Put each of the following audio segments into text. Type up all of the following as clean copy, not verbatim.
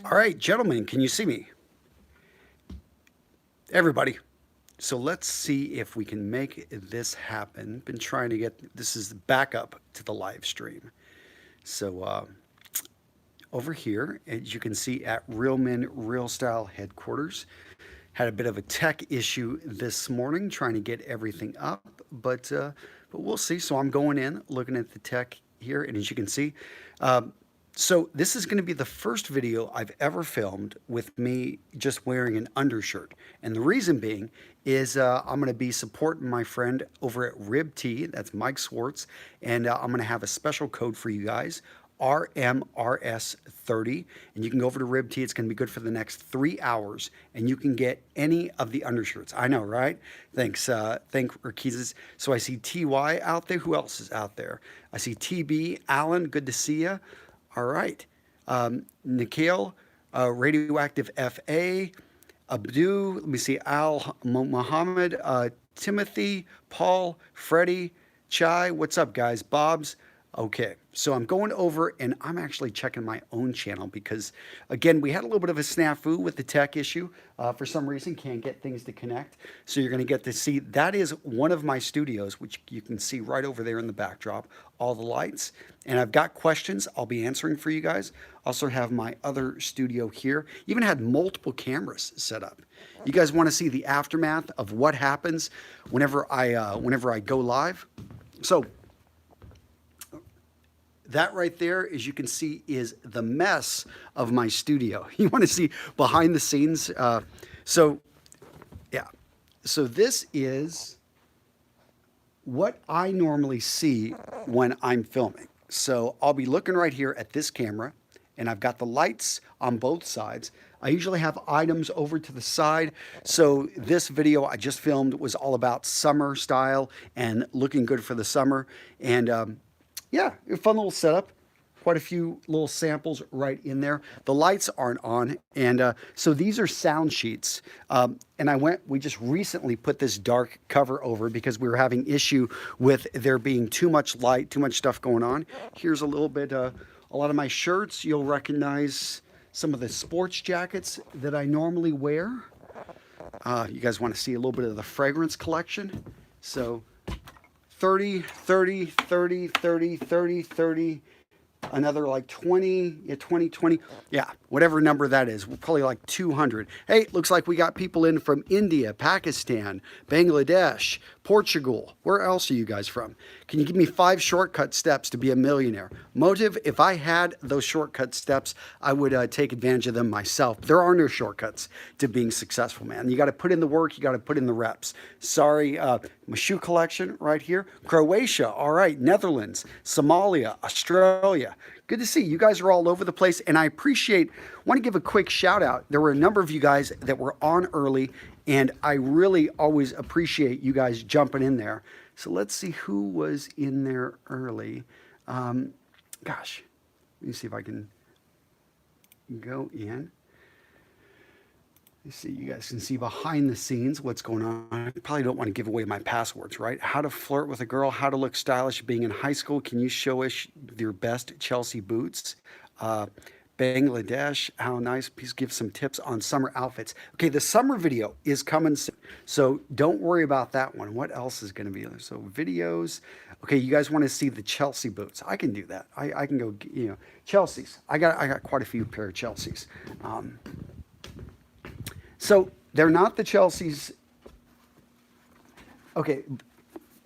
All right, gentlemen, can you see me? Everybody. So let's see if we can make this happen. Been trying to get, this is the backup to the live stream. So over here, as you can see at Real Men Real Style headquarters, had a bit of a tech issue this morning trying to get everything up, but we'll see. So I'm going in, looking at the tech here, and as you can see, so this is going to be the first video I've ever filmed with me just wearing an undershirt. And the reason being is I'm going to be supporting my friend over at Rib T, that's Mike Swartz, and I'm going to have a special code for you guys, RMRS 30, and you can go over to Rib T. It's going to be good for the next 3 hours, and you can get any of the undershirts. I know, right? Thanks, thank Rakeezes. So I see TY out there. Who else is out there? I see TB, Alan. Good to see you. All right, Nikhil, Radioactive FA, Abdu. Let me see, Al Muhammad, Timothy, Paul, Freddie, Chai. What's up, guys? Bob's. Okay, so I'm going over and I'm actually checking my own channel because, again, we had a little bit of a snafu with the tech issue. For some reason, can't get things to connect. So you're going to get to see, that is one of my studios, which you can see right over there in the backdrop, all the lights. And I've got questions I'll be answering for you guys. Also have my other studio here. Even had multiple cameras set up. You guys want to see the aftermath of what happens whenever I go live? So that right there, as you can see, is the mess of my studio. You want to see behind the scenes? So this is what I normally see when I'm filming. So I'll be looking right here at this camera, and I've got the lights on both sides. I usually have items over to the side. So this video I just filmed was all about summer style and looking good for the summer. And yeah, a fun little setup. Quite a few little samples right in there. The lights aren't on. And so these are sound sheets. And we just recently put this dark cover over because we were having issue with there being too much light, too much stuff going on. Here's a little bit, a lot of my shirts. You'll recognize some of the sports jackets that I normally wear. You guys want to see a little bit of the fragrance collection? So 30, 30, 30, 30, 30, 30, another like 20, yeah, 20, 20, yeah, whatever number that is, probably like 200. Hey, looks like we got people in from India, Pakistan, Bangladesh, Portugal. Where else are you guys from? Can you give me 5 shortcut steps to be a millionaire? Motive, if I had those shortcut steps, I would take advantage of them myself. There are no shortcuts to being successful, man. You got to put in the work. You got to put in the reps. Sorry, my shoe collection right here. Croatia, all right. Netherlands, Somalia, Australia. Good to see you guys are all over the place, and I want to give a quick shout out. There were a number of you guys that were on early, and I really always appreciate you guys jumping in there. So let's see who was in there early. Gosh, let me see if I can go in. You see, you guys can see behind the scenes what's going on. I probably don't want to give away my passwords, right? How to flirt with a girl, how to look stylish being in high school. Can you show us your best Chelsea boots? Bangladesh, how nice. Please give some tips on summer outfits. Okay, the summer video is coming soon, so don't worry about that one. What else is going to be there? So videos. Okay, you guys want to see the Chelsea boots. I can do that. I can go, Chelsea's. I got quite a few pair of Chelsea's. So they're not the Chelsea's. Okay,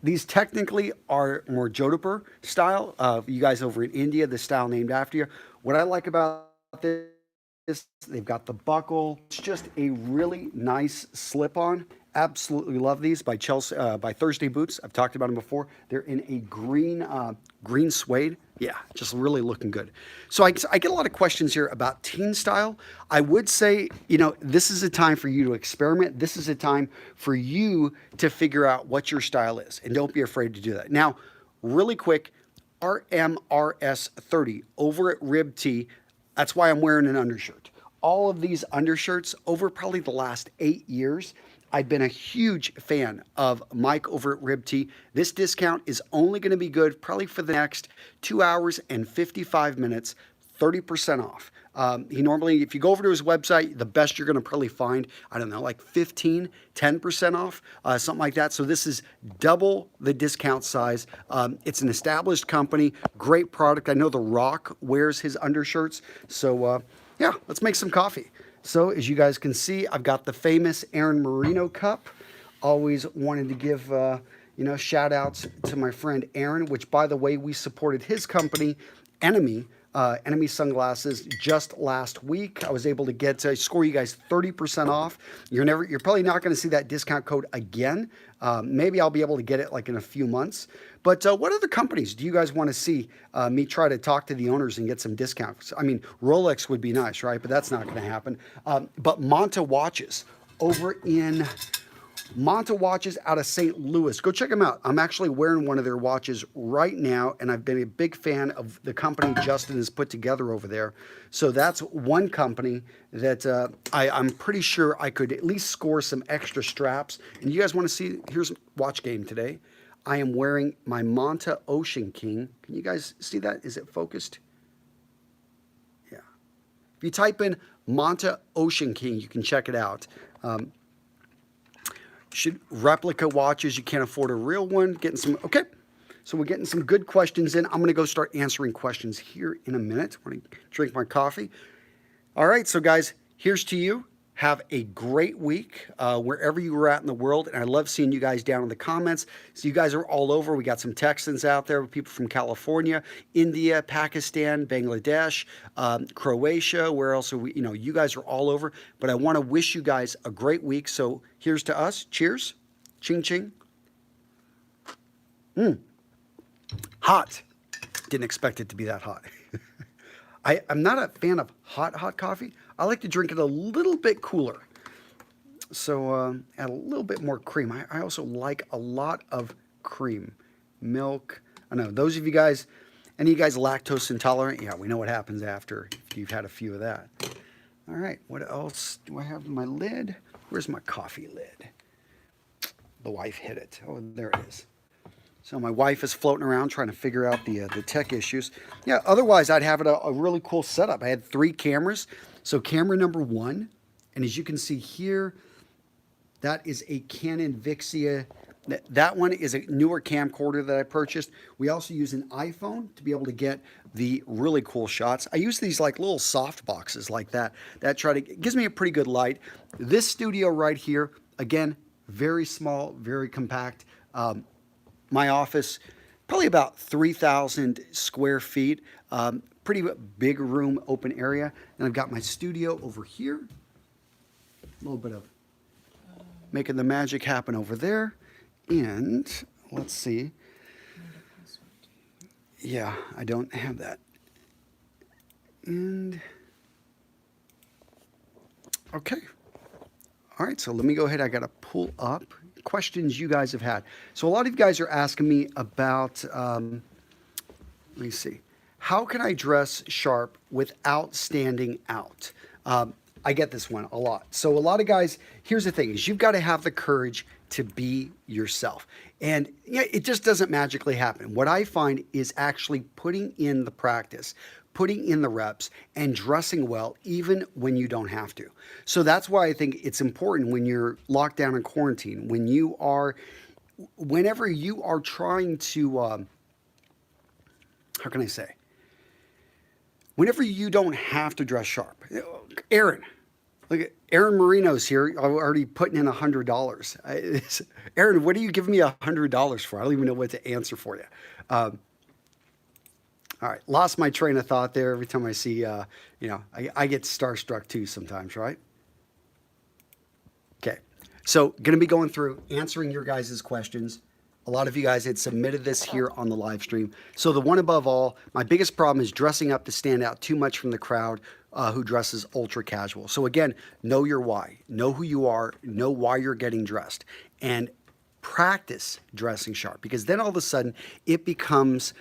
these technically are more Jodhpur style. You guys over in India, the style named after you. What I like about this, they've got the buckle. It's just a really nice slip-on. Absolutely love these by Thursday Boots. I've talked about them before. They're in a green suede. Yeah, just really looking good. So I get a lot of questions here about teen style. I would say, this is a time for you to experiment. This is a time for you to figure out what your style is, and don't be afraid to do that. Now, really quick, RMRS 30 over at Rib T. That's why I'm wearing an undershirt. All of these undershirts over probably the last 8 years, I've been a huge fan of Mike over at Rib T. This discount is only going to be good probably for the next 2 hours and 55 minutes, 30% off. He normally, if you go over to his website, the best you're going to probably find, I don't know, like 10% off, something like that. So this is double the discount size. It's an established company, great product. I know The Rock wears his undershirts. So yeah, let's make some coffee. So as you guys can see, I've got the famous Aaron Marino cup. Always wanted to give, shout outs to my friend Aaron, which by the way, we supported his company, Enemy Sunglasses, just last week. I was able to score you guys 30% off. You're probably not going to see that discount code again. Maybe I'll be able to get it like in a few months. But what other companies do you guys want to see me try to talk to the owners and get some discounts? I mean, Rolex would be nice, right? But that's not going to happen. But Monta Watches over in Monta Watches out of St. Louis. Go check them out. I'm actually wearing one of their watches right now, and I've been a big fan of the company Justin has put together over there. So that's one company that I'm pretty sure I could at least score some extra straps. And you guys want to see, here's watch game today. I am wearing my Monta Ocean King. Can you guys see that? Is it focused? Yeah. If you type in Monta Ocean King, you can check it out. Replica watches, you can't afford a real one. Okay, so we're getting some good questions in. I'm going to go start answering questions here in a minute. I'm going to drink my coffee. All right, so guys, here's to you. Have a great week wherever you are at in the world. And I love seeing you guys down in the comments. So you guys are all over. We got some Texans out there, people from California, India, Pakistan, Bangladesh, Croatia. Where else are we? You guys are all over. But I want to wish you guys a great week. So here's to us. Cheers. Ching, ching. Hot. Didn't expect it to be that hot. I'm not a fan of hot coffee. I like to drink it a little bit cooler. So add a little bit more cream. I also like a lot of cream. Milk. I know those of you guys, any of you guys lactose intolerant? Yeah, we know what happens after you've had a few of that. All right, what else do I have in my lid? Where's my coffee lid? The wife hit it. Oh, there it is. So my wife is floating around trying to figure out the tech issues. Yeah, otherwise I'd have it a really cool setup. I had 3 cameras. So camera number 1, and as you can see here, that is a Canon Vixia. That one is a newer camcorder that I purchased. We also use an iPhone to be able to get the really cool shots. I use these like little soft boxes like that. Gives me a pretty good light. This studio right here, again, very small, very compact. My office, probably about 3,000 square feet. Pretty big room, open area. And I've got my studio over here. A little bit of making the magic happen over there. And let's see. Yeah, I don't have that. And okay. All right, so let me go ahead. I got to pull up questions you guys have had. So a lot of you guys are asking me about, let me see. How can I dress sharp without standing out? I get this one a lot. So a lot of guys, here's the thing, is you've got to have the courage to be yourself. And yeah, it just doesn't magically happen. What I find is actually putting in the practice, putting in the reps, and dressing well even when you don't have to. So that's why I think it's important when you're locked down in quarantine, whenever you are trying to, how can I say? Whenever you don't have to dress sharp. Aaron, look at Aaron Marino's here, already putting in $100. Aaron, what are you giving me $100 for? I don't even know what to answer for you. All right, lost my train of thought there. Every time I see, I get starstruck too sometimes, right? Okay, so going to be going through answering your guys' questions. A lot of you guys had submitted this here on the live stream. So the one above all, my biggest problem is dressing up to stand out too much from the crowd who dresses ultra casual. So again, know your why, know who you are, know why you're getting dressed, and practice dressing sharp, because then all of a sudden it becomes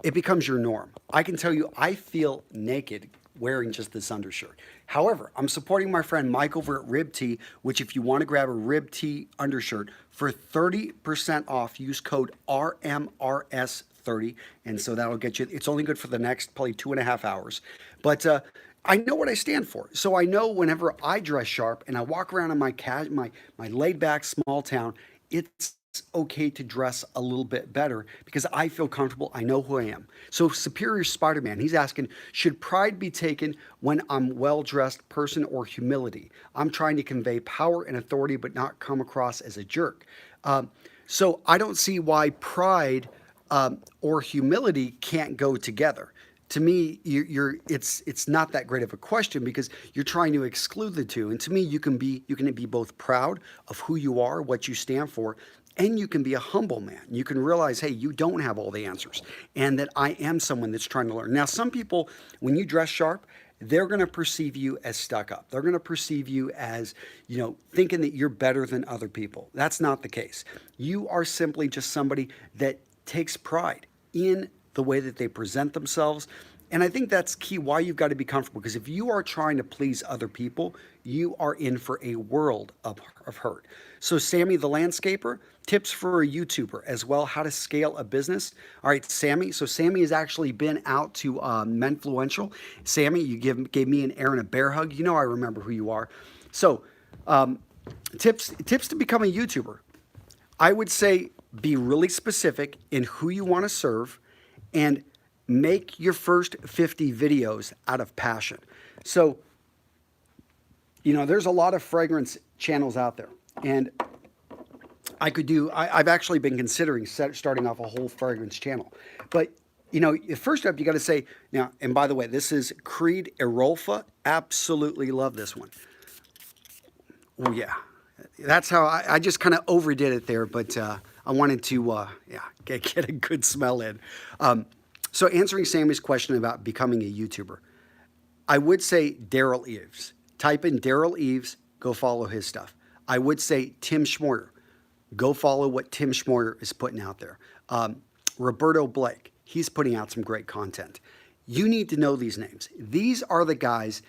your norm. I can tell you, I feel naked wearing just this undershirt. However, I'm supporting my friend Mike over at Rib Tee, which if you want to grab a Rib Tee undershirt for 30% off, use code RMRS30. And so that'll get you, it's only good for the next probably 2.5 hours. But I know what I stand for. So I know whenever I dress sharp and I walk around in my laid back small town, it's okay to dress a little bit better because I feel comfortable. I know who I am. So Superior Spider-Man, he's asking, should pride be taken when I'm well-dressed person or humility? I'm trying to convey power and authority, but not come across as a jerk. So I don't see why pride or humility can't go together. To me, it's not that great of a question because you're trying to exclude the two. And to me, you can be both proud of who you are, what you stand for, and you can be a humble man. You can realize, hey, you don't have all the answers, and that I am someone that's trying to learn. Now, some people, when you dress sharp, they're going to perceive you as stuck up. They're going to perceive you as, thinking that you're better than other people. That's not the case. You are simply just somebody that takes pride in the way that they present themselves. And I think that's key why you've got to be comfortable, because if you are trying to please other people, you are in for a world of hurt. So, Sammy the landscaper, tips for a YouTuber as well, how to scale a business. All right, Sammy. So, Sammy has actually been out to Menfluential. Sammy, you gave me and Aaron a bear hug. You know I remember who you are. So, tips to become a YouTuber. I would say be really specific in who you want to serve and make your first 50 videos out of passion. So, there's a lot of fragrance channels out there. And I've actually been considering starting off a whole fragrance channel. But, first up, you got to say, now, and by the way, this is Creed Erolfa. Absolutely love this one. Oh, yeah. That's how I just kind of overdid it there, but I wanted to, get a good smell in. So answering Sammy's question about becoming a YouTuber, I would say Daryl Eves. Type in Daryl Eves, go follow his stuff. I would say Tim Schmoyer. Go follow what Tim Schmoyer is putting out there. Roberto Blake, he's putting out some great content. You need to know these names. These are the guys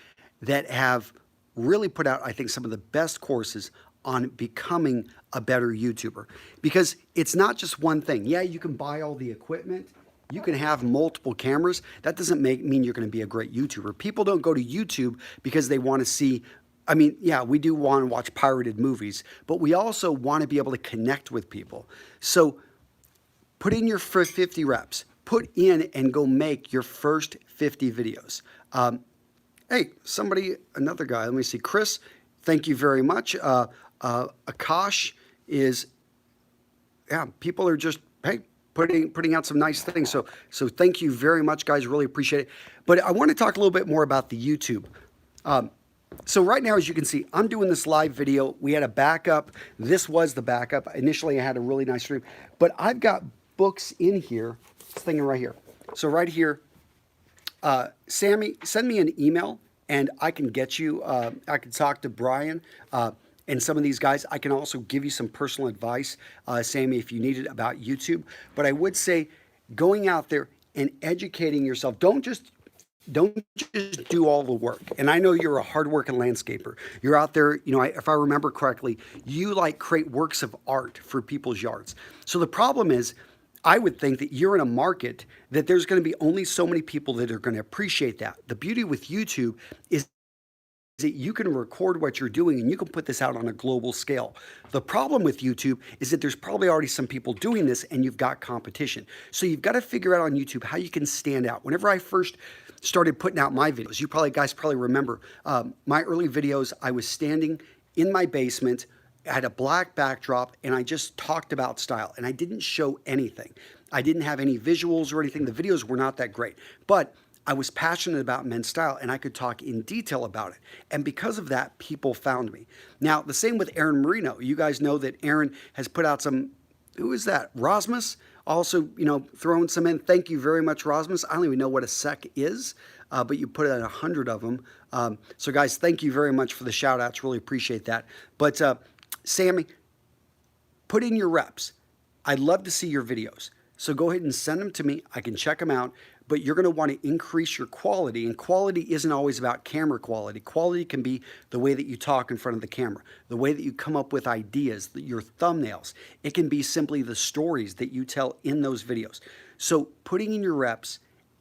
that have really put out, I think, some of the best courses on becoming a better YouTuber. Because it's not just one thing. Yeah, you can buy all the equipment. You can have multiple cameras. That doesn't mean you're going to be a great YouTuber. People don't go to YouTube because they want to see, yeah, we do want to watch pirated movies, but we also want to be able to connect with people. So put in your first 50 reps. Put in and go make your first 50 videos. Hey, another guy, let me see. Chris, thank you very much. Akash is, people are just, hey, putting out some nice things. So thank you very much, guys. Really appreciate it. But I want to talk a little bit more about the YouTube. So right now, as you can see, I'm doing this live video. We had a backup. This was the backup. Initially, I had a really nice stream. But I've got books in here, this thing right here. So right here, Sammy, send me an email, and I can get you, I can talk to Brian, and some of these guys. I can also give you some personal advice, Sammy, if you need it, about YouTube. But I would say going out there and educating yourself. Don't just do all the work. And I know you're a hardworking landscaper. You're out there, if I remember correctly, you create works of art for people's yards. So the problem is, I would think that you're in a market that there's going to be only so many people that are going to appreciate that. The beauty with YouTube is that you can record what you're doing and you can put this out on a global scale. The problem with YouTube is that there's probably already some people doing this and you've got competition. So you've got to figure out on YouTube how you can stand out. Whenever I first started putting out my videos, you guys probably remember my early videos, I was standing in my basement, I had a black backdrop, and I just talked about style, and I didn't show anything. I didn't have any visuals or anything. The videos were not that great, but I was passionate about men's style, and I could talk in detail about it. And because of that, people found me. Now, the same with Aaron Marino. You guys know that Aaron has put out some, who is that? Rosmus, also, throwing some in. Thank you very much, Rosmus. I don't even know what a sec is, but you put out 100 of them. So guys, thank you very much for the shout outs. Really appreciate that. But Sammy, put in your reps. I'd love to see your videos. So go ahead and send them to me. I can check them out. But you're going to want to increase your quality. And quality isn't always about camera quality. Quality can be the way that you talk in front of the camera, the way that you come up with ideas, your thumbnails. It can be simply the stories that you tell in those videos. So putting in your reps,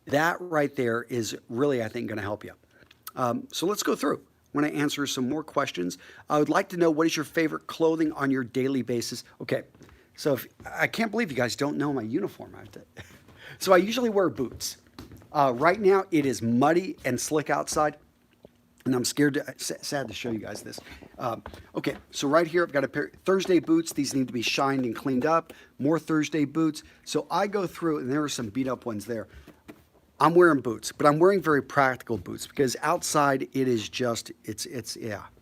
that right there is really, I think, going to help you. So let's go through. When I answer some more questions, I would like to know, what is your favorite clothing on your daily basis? Okay, so I can't believe you guys don't know my uniform. So I usually wear boots. Right now it is muddy and slick outside, and I'm sad to show you guys this. Okay, so right here I've got a pair of Thursday boots. These need to be shined and cleaned up. More Thursday boots. So I go through, and there are some beat up ones there. I'm wearing boots, but I'm wearing very practical boots because outside it is just, it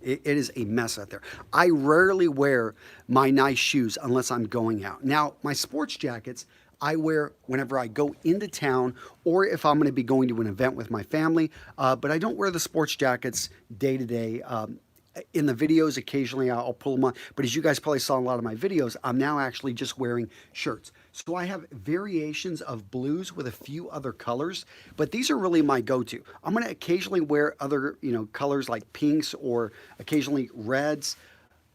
is a mess out there. I rarely wear my nice shoes unless I'm going out. Now, my sports jackets, I wear whenever I go into town or if I'm going to be going to an event with my family, but I don't wear the sports jackets day to day. In the videos, occasionally I'll pull them on, but as you guys probably saw in a lot of my videos, I'm now actually just wearing shirts. So I have variations of blues with a few other colors, but these are really my go-to. I'm going to occasionally wear other, colors like pinks or occasionally reds,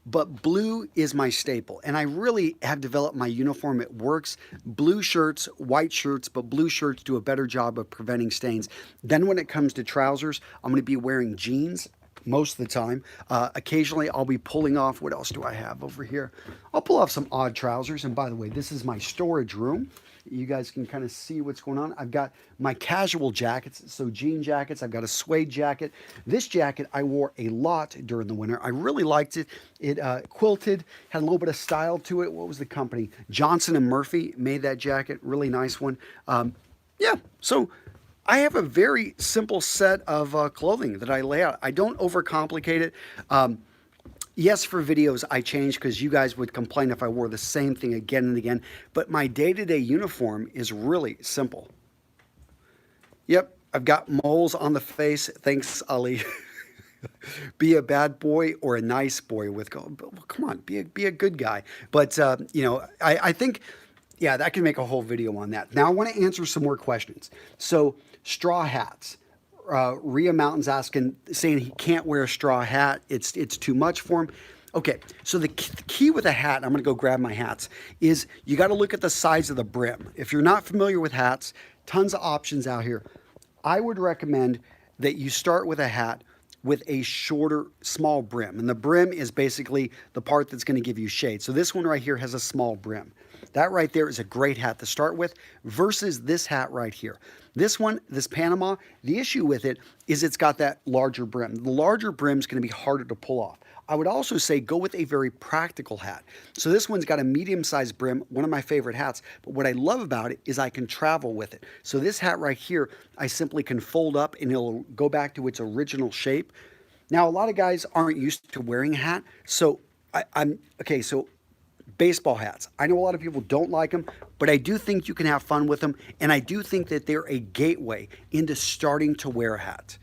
but blue is my staple. And I really have developed my uniform. It works. Blue shirts, white shirts, but blue shirts do a better job of preventing stains. Then when it comes to trousers, I'm going to be wearing jeans most of the time. Occasionally I'll be pulling off, what else do I have over here? I'll pull off some odd trousers. And by the way, this is my storage room. You guys can kind of see what's going on. I've got my casual jackets, so jean jackets. I've got a suede jacket. This jacket I wore a lot during the winter. I really liked it. It quilted, had a little bit of style to it. What was the company? Johnson & Murphy made that jacket. Really nice one. Yeah, so I have a very simple set of clothing that I lay out. I don't overcomplicate it. Yes, for videos I change because you guys would complain if I wore the same thing again and again. But my day-to-day uniform is really simple. Yep, I've got moles on the face. Thanks, Ali. Be a bad boy or a nice boy with, well, come on, be a good guy. But, I think, yeah, I can make a whole video on that. Now I want to answer some more questions. So straw hats. Rhea Mountain's saying he can't wear a straw hat. It's too much for him. Okay, so the key with a hat, I'm going to go grab my hats, is you got to look at the size of the brim. If you're not familiar with hats, tons of options out here. I would recommend that you start with a hat with a shorter, small brim. And the brim is basically the part that's going to give you shade. So this one right here has a small brim. That right there is a great hat to start with versus this hat right here. This one, this Panama, the issue with it is it's got that larger brim. The larger brim is going to be harder to pull off. I would also say go with a very practical hat. So this one's got a medium-sized brim, one of my favorite hats. But what I love about it is I can travel with it. So this hat right here, I simply can fold up and it'll go back to its original shape. Now, a lot of guys aren't used to wearing a hat. So so baseball hats. I know a lot of people don't like them, but I do think you can have fun with them. And I do think that they're a gateway into starting to wear a hat.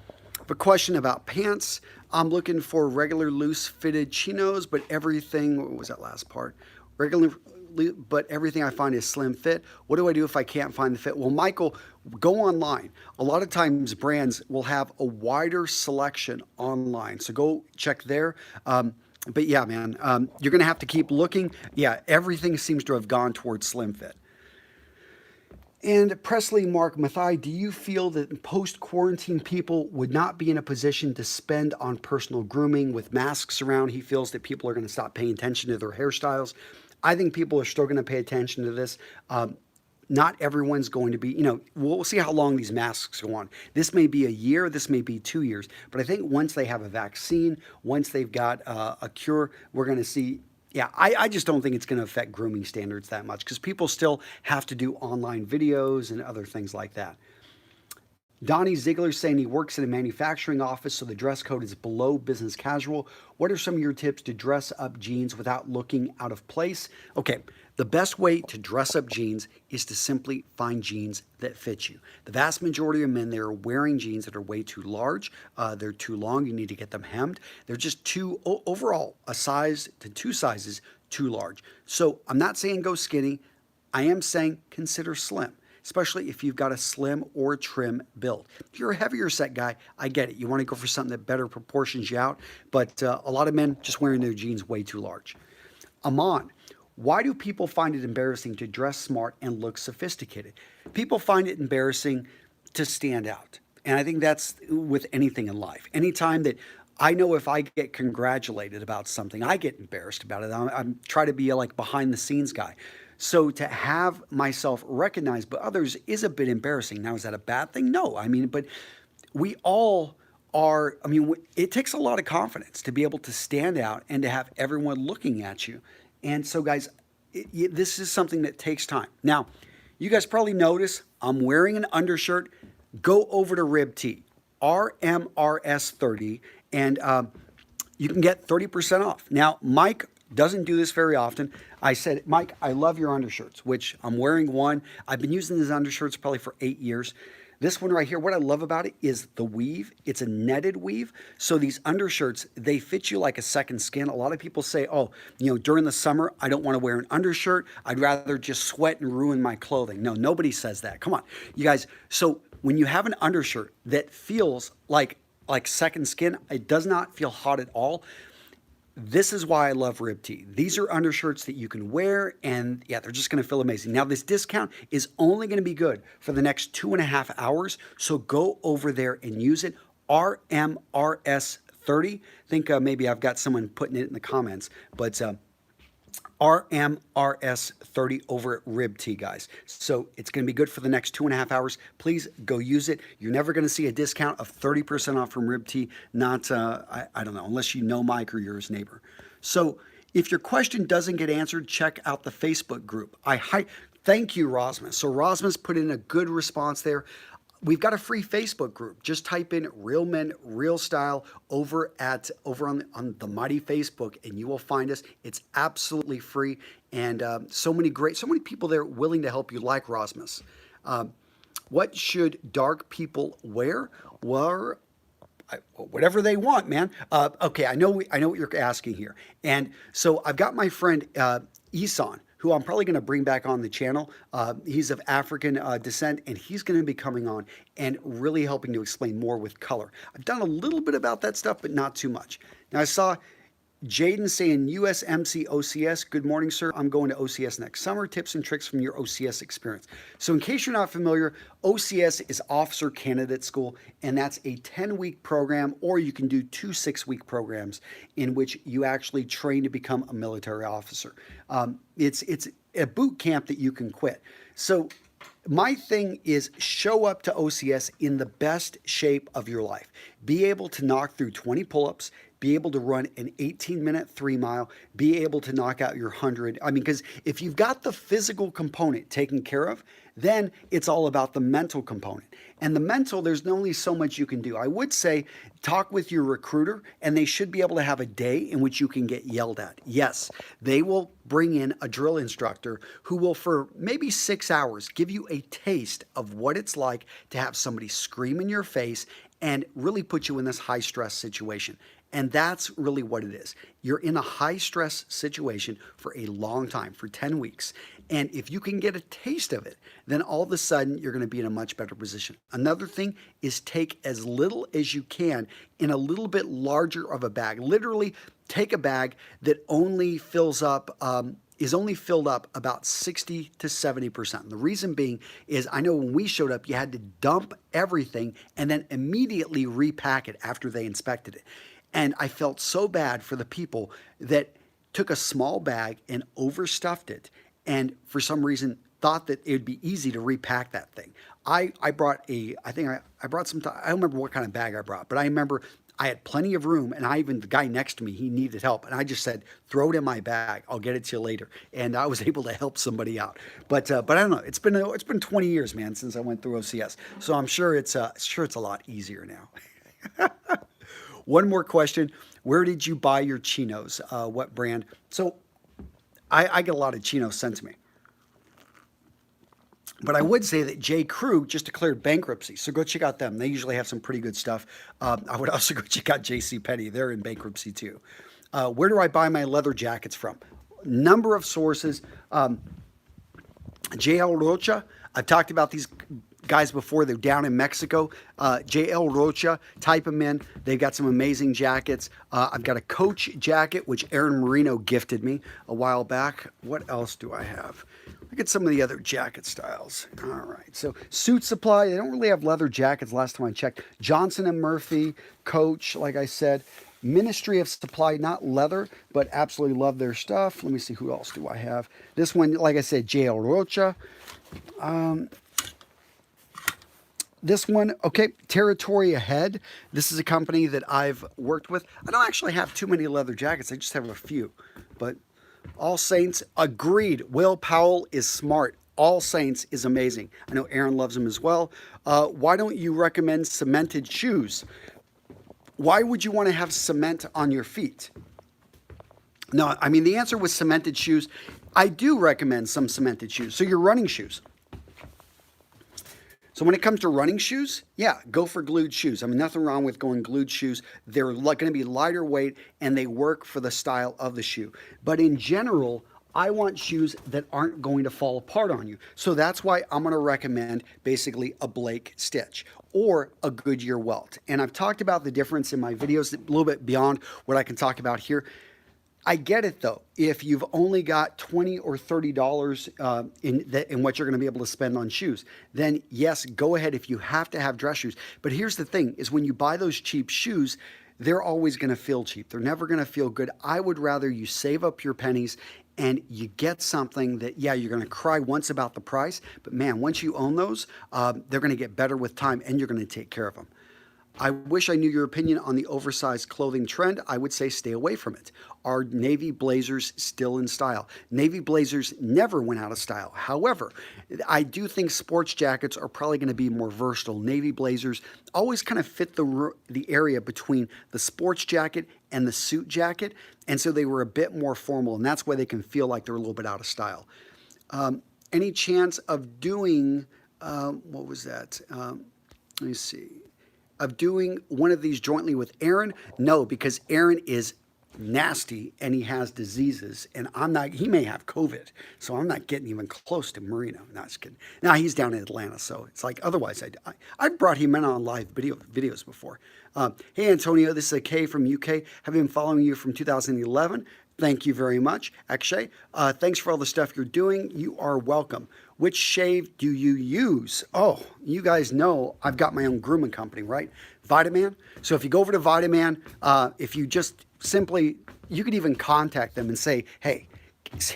I have a question about pants. I'm looking for regular loose fitted chinos, but everything, what was that last part? But everything I find is slim fit. What do I do if I can't find the fit? Well, Michael, go online. A lot of times brands will have a wider selection online. So go check there. But yeah, man, you're going to have to keep looking. Yeah, everything seems to have gone towards slim fit. And Presley Mark Mathai, do you feel that post-quarantine people would not be in a position to spend on personal grooming with masks around? He feels that people are going to stop paying attention to their hairstyles. I think people are still going to pay attention to this. Not everyone's going to be, we'll see how long these masks go on. This may be a year, this may be 2 years. But I think once they have a vaccine, once they've got a cure, we're going to see. Yeah, I just don't think it's going to affect grooming standards that much because people still have to do online videos and other things like that. Donnie Ziegler's saying he works in a manufacturing office, so the dress code is below business casual. What are some of your tips to dress up jeans without looking out of place? Okay, the best way to dress up jeans is to simply find jeans that fit you. The vast majority of men, they're wearing jeans that are way too large. They're too long. You need to get them hemmed. They're just overall, a size to 2 sizes too large. So I'm not saying go skinny. I am saying consider slim, especially if you've got a slim or trim build. If you're a heavier set guy, I get it. You want to go for something that better proportions you out, but a lot of men just wearing their jeans way too large. Amon, why do people find it embarrassing to dress smart and look sophisticated? People find it embarrassing to stand out. And I think that's with anything in life. Anytime that I know if I get congratulated about something, I get embarrassed about it. I'm try to be a like behind the scenes guy. So to have myself recognized by others is a bit embarrassing. Now, is that a bad thing? No. I mean, but we all are, I mean, it takes a lot of confidence to be able to stand out and to have everyone looking at you. And so, guys, this is something that takes time. Now, you guys probably notice I'm wearing an undershirt. Go over to Rib T, RMRS 30, and you can get 30% off. Now, Mike doesn't do this very often. I said, Mike, I love your undershirts, which I'm wearing one. I've been using these undershirts probably for 8 years. This one right here, what I love about it is the weave. It's a netted weave. So these undershirts, they fit you like a second skin. A lot of people say, oh, during the summer, I don't want to wear an undershirt. I'd rather just sweat and ruin my clothing. No, nobody says that. Come on, you guys. So when you have an undershirt that feels like second skin, it does not feel hot at all. This is why I love Rib T. These are undershirts that you can wear, and yeah, they're just going to feel amazing. Now, this discount is only going to be good for the next 2.5 hours, so go over there and use it. RMRS 30. I think maybe I've got someone putting it in the comments, but RMRS 30 over at Rib T, guys. So it's going to be good for the next 2.5 hours. Please go use it. You're never going to see a discount of 30% off from Rib T. Not, I don't know, unless you know Mike or you're his neighbor. So if your question doesn't get answered, check out the Facebook group. Thank you, Rosmus. So Rosmus put in a good response there. We've got a free Facebook group. Just type in Real Men, Real Style over on the mighty Facebook, and you will find us. It's absolutely free, and so many people there willing to help you, like Rosmus. What should dark people wear? Well, whatever they want, man. Okay, I know what you're asking here, and so I've got my friend Isan, who I'm probably going to bring back on the channel. He's of African descent, and he's going to be coming on and really helping to explain more with color. I've done a little bit about that stuff, but not too much. Now, I saw Jaden saying USMC OCS. Good morning, sir. I'm going to OCS next summer. Tips and tricks from your OCS experience. So in case you're not familiar, OCS is Officer Candidate School, and that's a 10-week program, or you can do 2 6-week programs in which you actually train to become a military officer. It's a boot camp that you can quit. So my thing is show up to OCS in the best shape of your life. Be able to knock through 20 pull-ups, be able to run an 18-minute 3-mile, be able to knock out your 100. I mean, because if you've got the physical component taken care of, then it's all about the mental component. And the mental, there's only so much you can do. I would say talk with your recruiter, and they should be able to have a day in which you can get yelled at. Yes, they will bring in a drill instructor who will, for maybe 6 hours, give you a taste of what it's like to have somebody scream in your face and really put you in this high-stress situation. And that's really what it is. You're in a high-stress situation for a long time, for 10 weeks. And if you can get a taste of it, then all of a sudden you're going to be in a much better position. Another thing is take as little as you can in a little bit larger of a bag. Literally take a bag that only fills up is only filled up about 60 to 70%. And the reason being is I know when we showed up, you had to dump everything and then immediately repack it after they inspected it. And I felt so bad for the people that took a small bag and overstuffed it, and for some reason thought that it would be easy to repack that thing. I brought I brought some, I don't remember what kind of bag I brought, but I remember I had plenty of room, and the guy next to me, he needed help. And I just said, throw it in my bag. I'll get it to you later. And I was able to help somebody out. But I don't know. It's been 20 years, man, since I went through OCS. So I'm sure it's a lot easier now. One more question. Where did you buy your chinos? What brand? So I get a lot of chinos sent to me. But I would say that J. Crew just declared bankruptcy, so go check out them. They usually have some pretty good stuff. I would also go check out JCPenney. They're in bankruptcy too. Where do I buy my leather jackets from? Number of sources. JL Rocha, I've talked about these guys before. They're down in Mexico. JL Rocha, type them in. They've got some amazing jackets. I've got a Coach jacket, which Aaron Marino gifted me a while back. What else do I have? I Look at some of the other jacket styles. All right, so Suit Supply, they don't really have leather jackets last time I checked. Johnson & Murphy, Coach, like I said. Ministry of Supply, not leather, but absolutely love their stuff. Let me see, who else do I have? This one, like I said, J.L. Rocha. This one, okay, Territory Ahead. This is a company that I've worked with. I don't actually have too many leather jackets. I just have a few. But All Saints, agreed. Will Powell is smart. All Saints is amazing. I know Aaron loves them as well. Why don't you recommend cemented shoes? Why would you want to have cement on your feet? No, I mean, the answer was cemented shoes. I do recommend some cemented shoes. So your running shoes. So when it comes to running shoes, yeah, go for glued shoes. I mean, nothing wrong with going glued shoes. They're going to be lighter weight and they work for the style of the shoe. But in general, I want shoes that aren't going to fall apart on you. So that's why I'm going to recommend basically a Blake Stitch or a Goodyear Welt. And I've talked about the difference in my videos a little bit beyond what I can talk about here. I get it though. If you've only got $20 or $30 in what you're going to be able to spend on shoes, then yes, go ahead if you have to have dress shoes. But here's the thing: is when you buy those cheap shoes, they're always going to feel cheap. They're never going to feel good. I would rather you save up your pennies and you get something that, yeah, you're going to cry once about the price, but man, once you own those, they're going to get better with time and you're going to take care of them. I wish I knew your opinion on the oversized clothing trend. I would say stay away from it. Are navy blazers still in style? Navy blazers never went out of style. However, I do think sports jackets are probably going to be more versatile. Navy blazers always kind of fit the area between the sports jacket and the suit jacket, and so they were a bit more formal, and that's why they can feel like they're a little bit out of style. Any chance of doing, what was that? Let me see. Of doing one of these jointly with Aaron? No, because Aaron is nasty and he has diseases, and I'm not. He may have COVID, so I'm not getting even close to Marino. No, just kidding. Now he's down in Atlanta, so it's like otherwise. I've brought him in on live videos before. Hey Antonio, this is a K from UK. Have been following you from 2011. Thank you very much, Akshay. Thanks for all the stuff you're doing. You are welcome. Which shave do you use? Oh, you guys know I've got my own grooming company, right? Vitaman. So if you go over to Vitaman, if you just simply, you could even contact them and say, hey,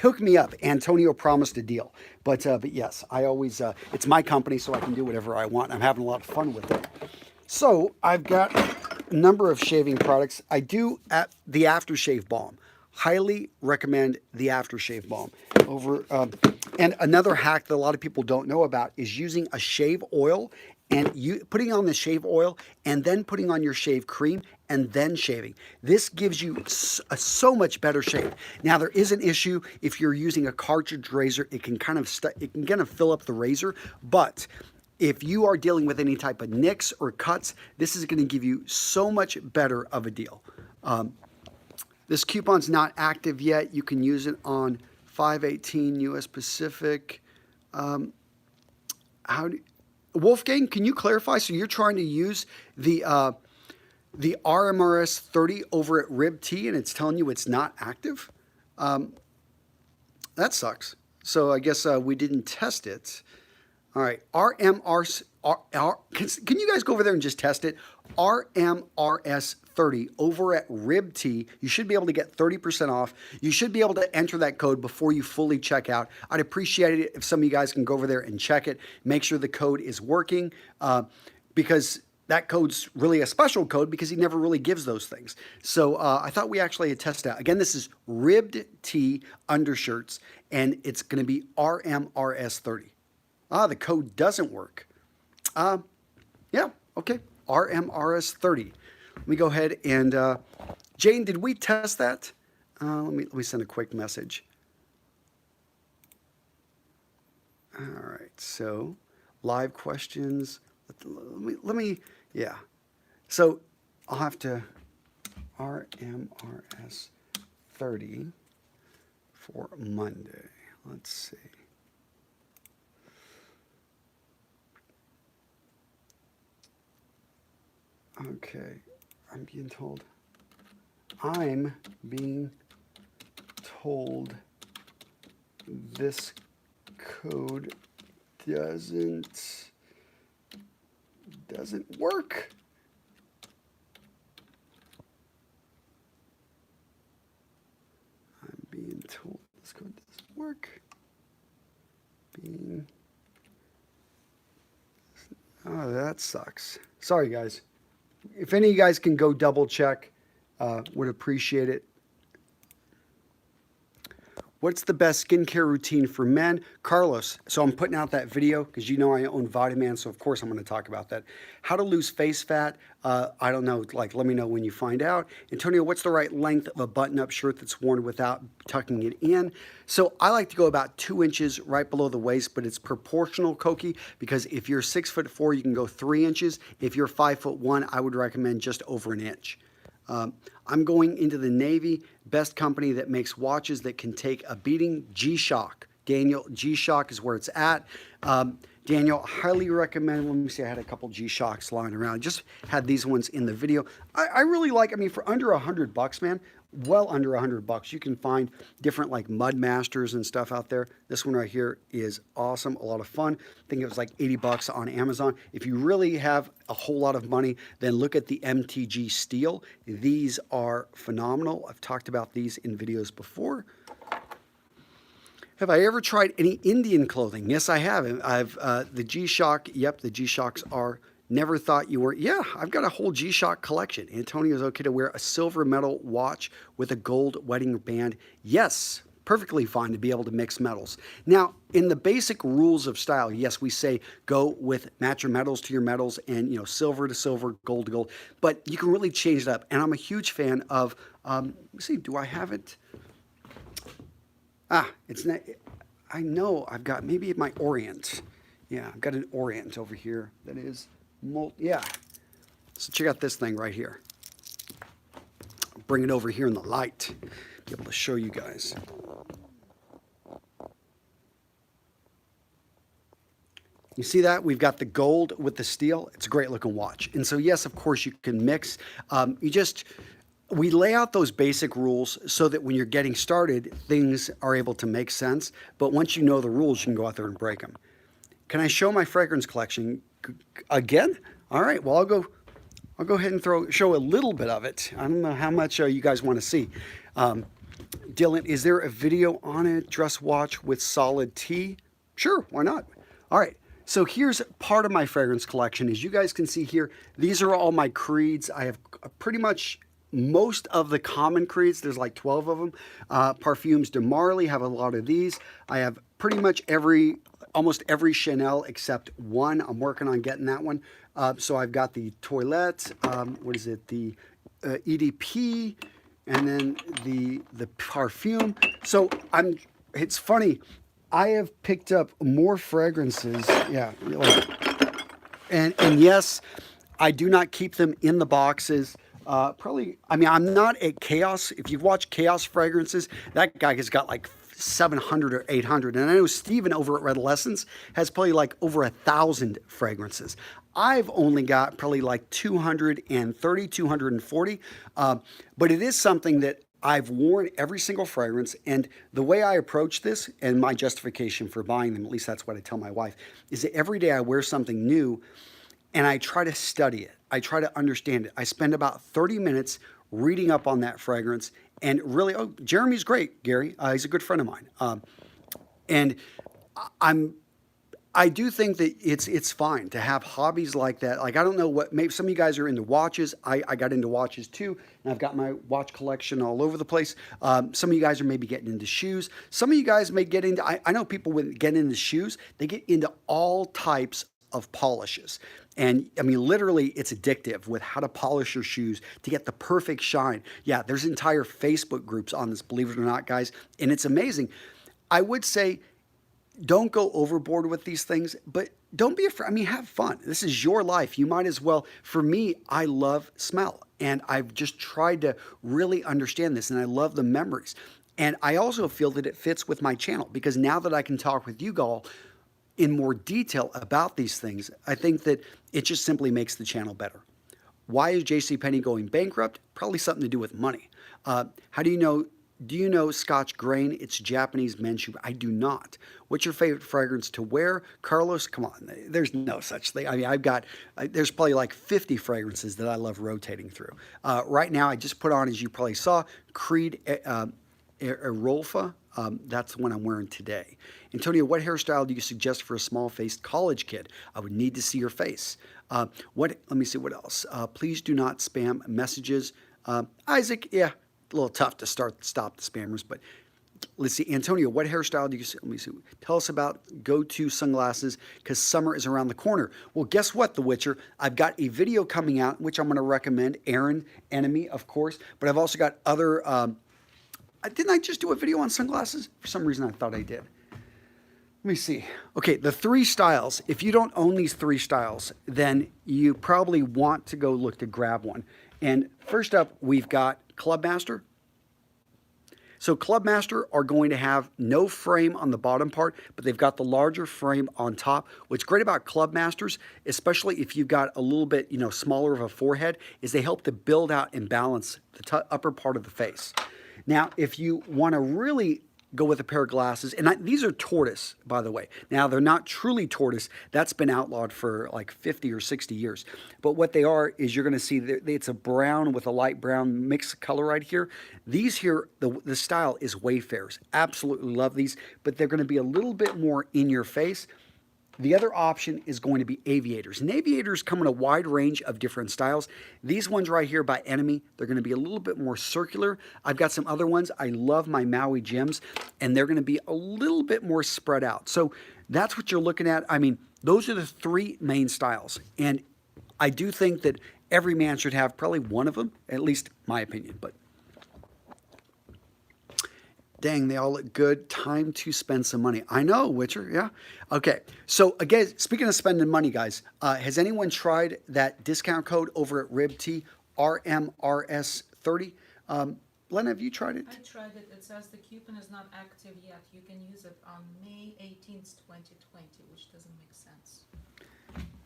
hook me up. Antonio promised a deal. But yes, I always, it's my company, so I can do whatever I want. I'm having a lot of fun with it. So I've got a number of shaving products. I do at the aftershave balm. Highly recommend the aftershave balm. And another hack that a lot of people don't know about is using a shave oil and putting on the shave oil and then putting on your shave cream and then shaving. This gives you a so much better shave. Now there is an issue if you're using a cartridge razor. It can kind of fill up the razor, but if you are dealing with any type of nicks or cuts, this is going to give you so much better of a deal. This coupon's not active yet. You can use it on 518 US Pacific. Wolfgang, can you clarify? So you're trying to use the RMRS 30 over at Rib T and it's telling you it's not active? That sucks. So I guess we didn't test it. All right, RMRS, can you guys go over there and just test it? RMRS 30 over at Rib T. You should be able to get 30% off. You should be able to enter that code before you fully check out. I'd appreciate it if some of you guys can go over there and check it. Make sure the code is working because that code's really a special code because he never really gives those things. So I thought we actually had tested out. Again, this is Ribbed T undershirts, and it's going to be RMRS 30. The code doesn't work. Yeah, okay. RMRS 30. Let me go ahead and, Jane, did we test that? Let me send a quick message. All right, so live questions. Let me, yeah. So I'll have to RMRS 30 for Monday. Let's see. Okay, I'm being told this code doesn't work. I'm being told this code doesn't work. Oh, that sucks. Sorry, guys. If any of you guys can go double check, would appreciate it. What's the best skincare routine for men? Carlos, so I'm putting out that video because you know I own Vitaman, so of course I'm going to talk about that. How to lose face fat? I don't know, like let me know when you find out. Antonio, what's the right length of a button-up shirt that's worn without tucking it in? So I like to go about 2 inches right below the waist, but it's proportional, Koki, because if you're 6'4", you can go 3 inches. If you're 5'1", I would recommend just over an inch. I'm going into the Navy, best company that makes watches that can take a beating, G-Shock. Daniel, G-Shock is where it's at. Daniel, highly recommend. Let me see, I had a couple G-Shocks lying around. Just had these ones in the video. I really like, I mean, for under $100, man, well under $100, you can find different like Mud Masters and stuff out there. This one right here is awesome, a lot of fun. I think it was like $80 on Amazon. If you really have a whole lot of money, then look at the MTG Steel. These are phenomenal. I've talked about these in videos before. Have I ever tried any Indian clothing? Yes, I have. I've the G-Shock. Yep, the G-Shocks are. Never thought you were. Yeah, I've got a whole G-Shock collection. Antonio's okay to wear a silver metal watch with a gold wedding band. Yes, perfectly fine to be able to mix metals. Now, in the basic rules of style, yes, we say go with match your metals to your metals and, you know, silver to silver, gold to gold. But you can really change it up. And I'm a huge fan of, let's see, do I have it? It's not, I know I've got maybe my Orient. Yeah, I've got an Orient over here that is, yeah. So check out this thing right here. Bring it over here in the light. Be able to show you guys. You see that? We've got the gold with the steel. It's a great looking watch. And so yes, of course you can mix. We lay out those basic rules so that when you're getting started, things are able to make sense. But once you know the rules, you can go out there and break them. Can I show my fragrance collection again? All right, well, I'll go ahead and show a little bit of it. I don't know how much you guys want to see. Dylan, is there a video on it? Dress watch with solid T? Sure, why not? All right, so here's part of my fragrance collection. As you guys can see here, these are all my creeds. I have pretty much most of the common creeds. There's like 12 of them. Parfums de Marly have a lot of these. I have pretty much almost every Chanel except one. I'm working on getting that one. So I've got the Toilette, what is it, the EDP, and then the Parfum. So it's funny, I have picked up more fragrances, yeah, and yes, I do not keep them in the boxes. Probably, I mean, I'm not at Chaos. If you've watched Chaos Fragrances, that guy has got like 700 or 800. And I know Steven over at Redolessence has probably like over 1,000 fragrances. I've only got probably like 230, 240. But it is something that I've worn every single fragrance. And the way I approach this and my justification for buying them, at least that's what I tell my wife, is that every day I wear something new and I try to study it. I try to understand it. I spend about 30 minutes reading up on that fragrance and really, oh, Jeremy's great, Gary. He's a good friend of mine. And I do think that it's fine to have hobbies like that. Like, I don't know what, maybe some of you guys are into watches. I got into watches too, and I've got my watch collection all over the place. Some of you guys are maybe getting into shoes. Some of you guys may get into, I know people when get into shoes, they get into all types of polishes. And I mean, literally, it's addictive with how to polish your shoes to get the perfect shine. Yeah, there's entire Facebook groups on this, believe it or not, guys, and it's amazing. I would say, don't go overboard with these things, but don't be afraid. I mean, have fun. This is your life. You might as well. For me, I love smell, and I've just tried to really understand this, and I love the memories. And I also feel that it fits with my channel because now that I can talk with you all in more detail about these things, I think that it just simply makes the channel better. Why is JCPenney going bankrupt? Probably something to do with money. How do you know Do you know Scotch Grain? It's Japanese men's shoe. I do not. What's your favorite fragrance to wear? Carlos, come on. There's no such thing. I mean, there's probably like 50 fragrances that I love rotating through. Right now, I just put on, as you probably saw, Creed Rolfa. That's the one I'm wearing today. Antonio, what hairstyle do you suggest for a small-faced college kid? I would need to see your face. Let me see what else. Please do not spam messages. Isaac, yeah, a little tough to stop the spammers, but let's see. Antonio, what hairstyle do you see? Let me see. Tell us about go-to sunglasses because summer is around the corner. Well, guess what, The Witcher? I've got a video coming out, which I'm going to recommend. Aaron, Enemy, of course, but I've also got other... didn't I just do a video on sunglasses? For some reason, I thought I did. Let me see. Okay, the 3 styles. If you don't own these 3 styles, then you probably want to go look to grab one. And first up, we've got Clubmaster. So Clubmaster are going to have no frame on the bottom part, but they've got the larger frame on top. What's great about Clubmasters, especially if you've got a little bit, smaller of a forehead, is they help to build out and balance the upper part of the face. Now, if you want to really go with a pair of glasses, and these are tortoise, by the way. Now, they're not truly tortoise. That's been outlawed for like 50 or 60 years. But what they are is you're going to see it's a brown with a light brown mixed color right here. These here, the style is Wayfarers. Absolutely love these, but they're going to be a little bit more in your face. The other option is going to be aviators. And aviators come in a wide range of different styles. These ones right here by Enemy, they're going to be a little bit more circular. I've got some other ones. I love my Maui Gems, and they're going to be a little bit more spread out. So that's what you're looking at. I mean, those are the 3 main styles. And I do think that every man should have probably one of them, at least my opinion. But dang, they all look good. Time to spend some money. I know, Witcher, yeah. Okay, so again, speaking of spending money, guys, has anyone tried that discount code over at RibT, RMRS 30? Len, have you tried it? I tried it. It says the coupon is not active yet. You can use it on May 18th, 2020, which doesn't make sense.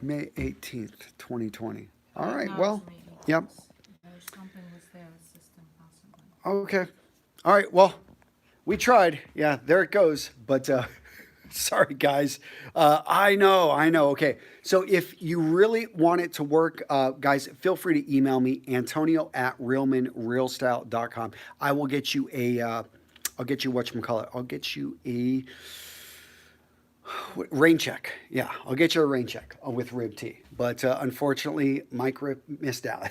May 18th, 2020. All Right right, now well, it's May 18th. yep. There's something with their system possibly. Okay. All right, well, we tried. Yeah, there it goes. But sorry, guys. I know. Okay. So if you really want it to work, guys, feel free to email me, Antonio@realmanrealstyle.com. I will get you I'll get you whatchamacallit. I'll get you a rain check. Yeah, I'll get you a rain check with RibT. But unfortunately, Mike Rip missed out.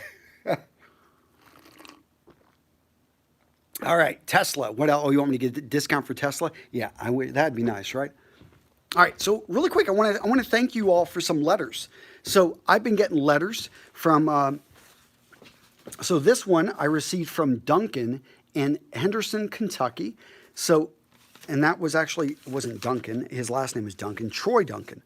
All right, Tesla. What else? Oh, you want me to get a discount for Tesla? Yeah, that'd be nice, right? All right, so really quick, I want to thank you all for some letters. So I've been getting letters from. So this one I received from Duncan in Henderson, Kentucky. So, and that was actually it wasn't Duncan. His last name is Duncan. Troy Duncan.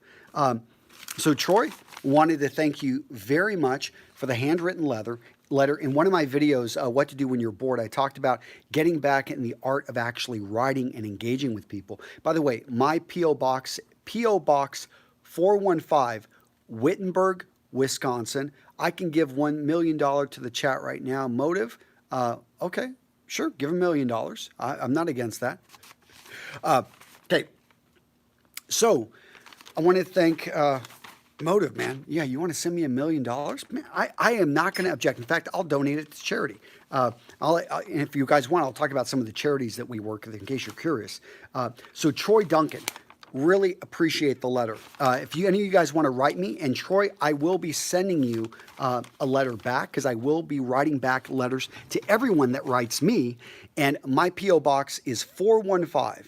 So Troy wanted to thank you very much for the handwritten letter. In one of my videos, What to Do When You're Bored, I talked about getting back in the art of actually writing and engaging with people. By the way, my P.O. Box 415, Wittenberg, Wisconsin. I can give $1 million to the chat right now. Motive? Okay, sure, give $1 million. I'm not against that. Okay, so I want to thank... Motive, man. Yeah, you want to send me $1 million? Man, I am not going to object. In fact, I'll donate it to charity. And if you guys want, I'll talk about some of the charities that we work with in case you're curious. So Troy Duncan, really appreciate the letter. If any of you guys want to write me, and Troy, I will be sending you a letter back because I will be writing back letters to everyone that writes me. And my P.O. Box is 415.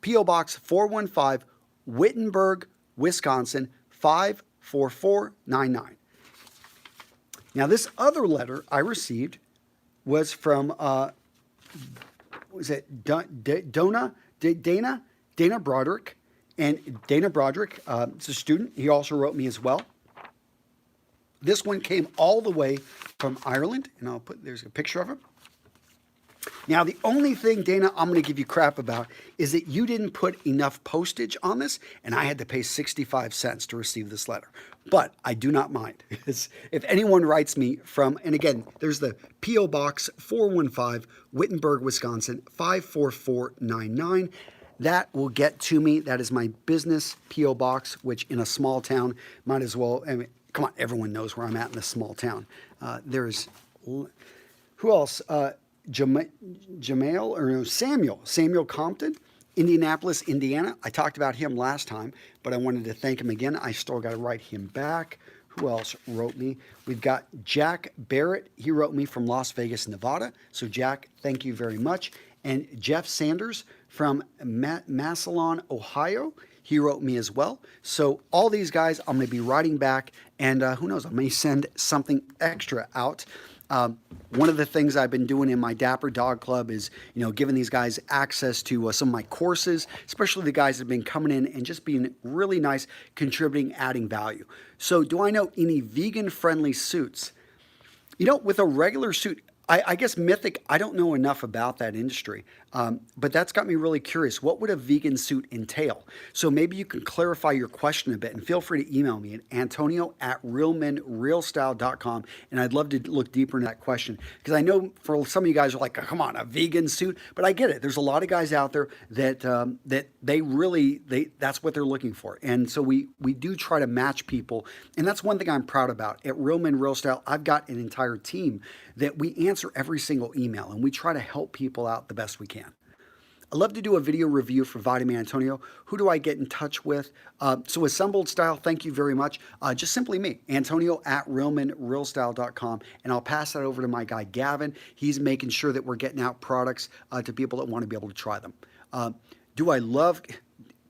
P.O. Box 415, Wittenberg, Wisconsin, 54499. Now, this other letter I received was from, Dana Broderick. And Dana Broderick is a student. He also wrote me as well. This one came all the way from Ireland, and there's a picture of him. Now, the only thing, Dana, I'm going to give you crap about is that you didn't put enough postage on this, and I had to pay 65 cents to receive this letter. But I do not mind. If anyone writes me from, and again, there's the P.O. Box 415, Wittenberg, Wisconsin, 54499. That will get to me. That is my business P.O. Box, which in a small town might as well, I mean, come on, everyone knows where I'm at in this small town. There's, who else? Jamail, or no, Samuel Compton, Indianapolis, Indiana. I talked about him last time, but I wanted to thank him again. I still got to write him back. Who else wrote me? We've got Jack Barrett. He wrote me from Las Vegas, Nevada. So Jack, thank you very much. And Jeff Sanders from Massillon, Ohio. He wrote me as well. So all these guys, I'm going to be writing back, and who knows, I may send something extra out. One of the things I've been doing in my Dapper Dog Club is, giving these guys access to some of my courses, especially the guys that have been coming in and just being really nice, contributing, adding value. So do I know any vegan-friendly suits? With a regular suit, I guess Mythic, I don't know enough about that industry, but that's got me really curious. What would a vegan suit entail? So maybe you can clarify your question a bit, and feel free to email me at antonio@realmenrealstyle.com, and I'd love to look deeper into that question, because I know for some of you guys are like, oh, come on, a vegan suit, but I get it. There's a lot of guys out there that that's what they're looking for, and so we do try to match people, and that's one thing I'm proud about. At Real Men Real Style, I've got an entire team that we answer every single email, and we try to help people out the best we can. I love to do a video review for Vitamin Antonio. Who do I get in touch with? So Assembled Style, thank you very much. Just simply me, Antonio@realmenrealstyle.com, and I'll pass that over to my guy Gavin. He's making sure that we're getting out products to people that want to be able to try them. Do I love,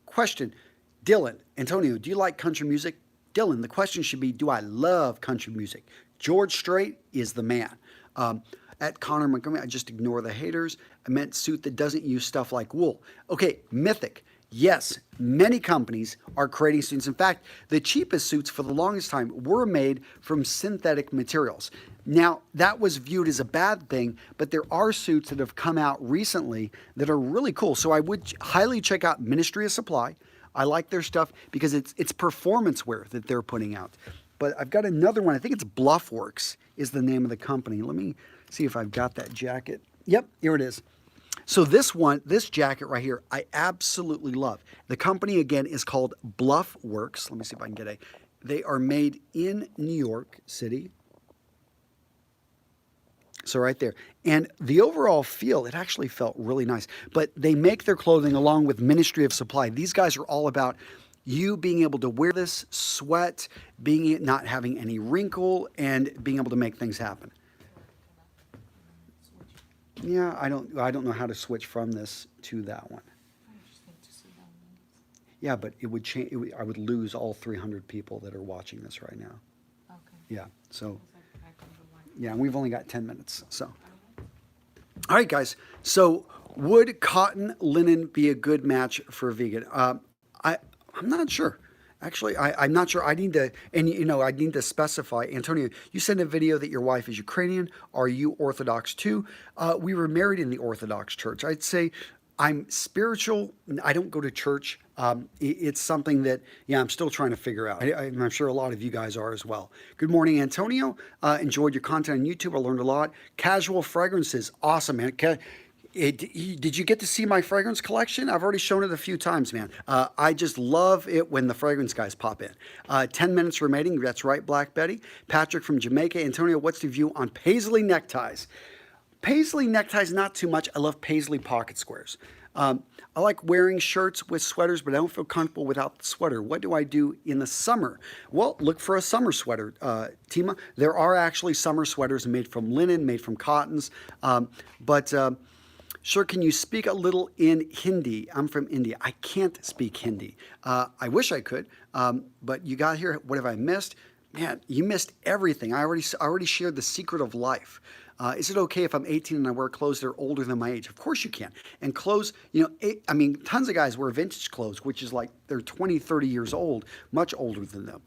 question, Dylan, Antonio, do you like country music? Dylan, the question should be, do I love country music? George Strait is the man. At Connor Montgomery, I just ignore the haters. I meant suit that doesn't use stuff like wool. Okay, Mythic. Yes, many companies are creating suits. In fact, the cheapest suits for the longest time were made from synthetic materials. Now, that was viewed as a bad thing, but there are suits that have come out recently that are really cool. So I would highly check out Ministry of Supply. I like their stuff because it's performance wear that they're putting out. But I've got another one. I think it's Bluffworks is the name of the company. Let me see if I've got that jacket. Yep, here it is. So this jacket right here, I absolutely love. The company, again, is called Bluffworks. Let me see if I can get they are made in New York City. So right there. And the overall feel, it actually felt really nice. But they make their clothing along with Ministry of Supply. These guys are all about you being able to wear this, sweat, not having any wrinkle, and being able to make things happen. Yeah, I don't know how to switch from this to that one. Yeah, but it would change. I would lose all 300 people that are watching this right now. Okay. Yeah. So. Yeah, and we've only got 10 minutes. So. All right, guys. So, would cotton linen be a good match for a vegan? I'm not sure. Actually, I'm not sure. I need to, and I need to specify. Antonio, you sent a video that your wife is Ukrainian. Are you Orthodox too? We were married in the Orthodox Church. I'd say I'm spiritual. I don't go to church. It's something that, I'm still trying to figure out. I'm sure a lot of you guys are as well. Good morning, Antonio. Enjoyed your content on YouTube. I learned a lot. Casual fragrances. Awesome, man. Did you get to see my fragrance collection? I've already shown it a few times, man. I just love it when the fragrance guys pop in. 10 minutes remaining. That's right, Black Betty. Patrick from Jamaica. Antonio, what's the view on paisley neckties? Paisley neckties, not too much. I love paisley pocket squares. I like wearing shirts with sweaters, but I don't feel comfortable without the sweater. What do I do in the summer? Well, look for a summer sweater, Tima. There are actually summer sweaters made from linen, made from cottons, Sir, can you speak a little in Hindi? I'm from India. I can't speak Hindi. I wish I could, but you got here. What have I missed? Man, you missed everything. I already shared the secret of life. Is it okay if I'm 18 and I wear clothes that are older than my age? Of course you can. And clothes, tons of guys wear vintage clothes, which is like they're 20, 30 years old, much older than them.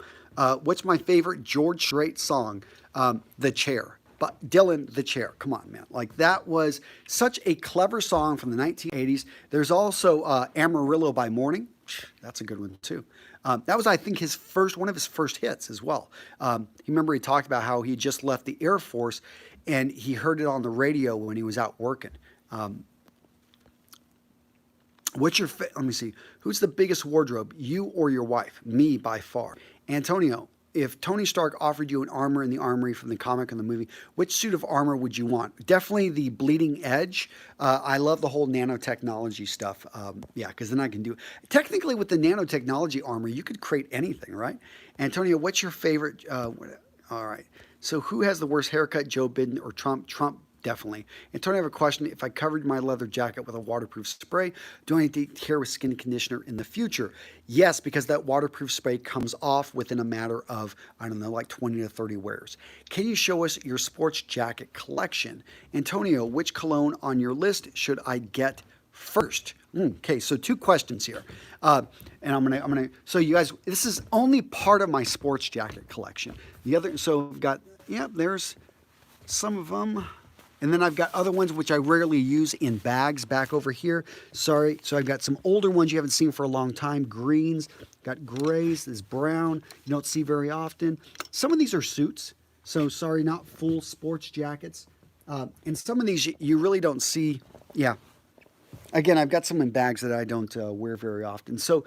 What's my favorite George Strait song? The Chair. But Dylan, the chair, come on, man. Like that was such a clever song from the 1980s. There's also Amarillo by Morning. That's a good one too. That was, I think, one of his first hits as well. You remember he talked about how he just left the Air Force, and he heard it on the radio when he was out working. Let me see. Who's the biggest wardrobe, you or your wife? Me by far. Antonio, if Tony Stark offered you an armor in the armory from the comic and the movie, which suit of armor would you want? Definitely the Bleeding Edge. I love the whole nanotechnology stuff. Yeah, because then I can do. Technically, with the nanotechnology armor, you could create anything, right? Antonio, what's your favorite? All right. So, who has the worst haircut, Joe Biden or Trump? Trump, definitely. And Tony, I have a question. If I covered my leather jacket with a waterproof spray, do I need to care with skin conditioner in the future? Yes, because that waterproof spray comes off within a matter of, I don't know, like 20 to 30 wears. Can you show us your sports jacket collection? Antonio, which cologne on your list should I get first? Okay, so 2 questions here. And I'm gonna, so you guys, this is only part of my sports jacket collection. The other, so I've got, yeah, there's some of them. And then I've got other ones which I rarely use in bags back over here. Sorry. So I've got some older ones you haven't seen for a long time. Greens, got grays, this brown you don't see very often. Some of these are suits. So sorry, not full sports jackets. And some of these you really don't see. Yeah. Again, I've got some in bags that I don't wear very often. So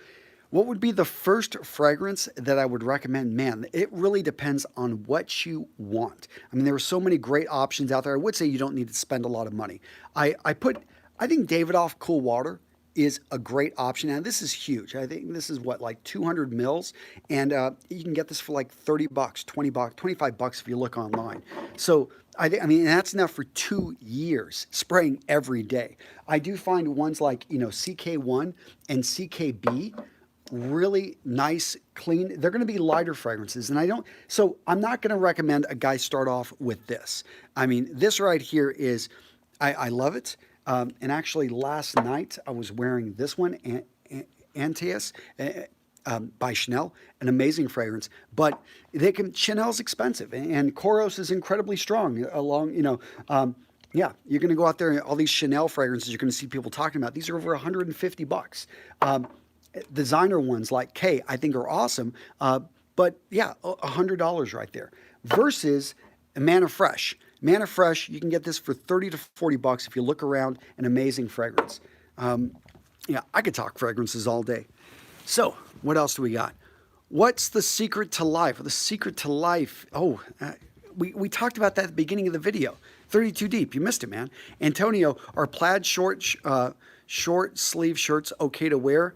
what would be the first fragrance that I would recommend? Man, it really depends on what you want. I mean, there are so many great options out there. I would say you don't need to spend a lot of money. I think Davidoff Cool Water is a great option. And this is huge. I think this is what, like 200 mils. And you can get this for like 30 bucks, 20 bucks, 25 bucks if you look online. So I mean, that's enough for 2 years spraying every day. I do find ones like, CK1 and CKB really nice, clean. They're going to be lighter fragrances. And I'm not going to recommend a guy start off with this. I mean, this right here is, I love it. And actually last night I was wearing this one, Antaeus, by Chanel, an amazing fragrance, but Chanel's expensive and Koros is incredibly strong yeah, you're going to go out there and all these Chanel fragrances you're going to see people talking about. These are over 150 bucks. Designer ones like K, I think are awesome. But yeah, $100 right there. Versus Manna Fresh. Manna Fresh, you can get this for 30 to 40 bucks if you look around, an amazing fragrance. Yeah, I could talk fragrances all day. So, what else do we got? What's the secret to life? The secret to life, we talked about that at the beginning of the video. 32 deep, you missed it, man. Antonio, are plaid short sleeve shirts okay to wear?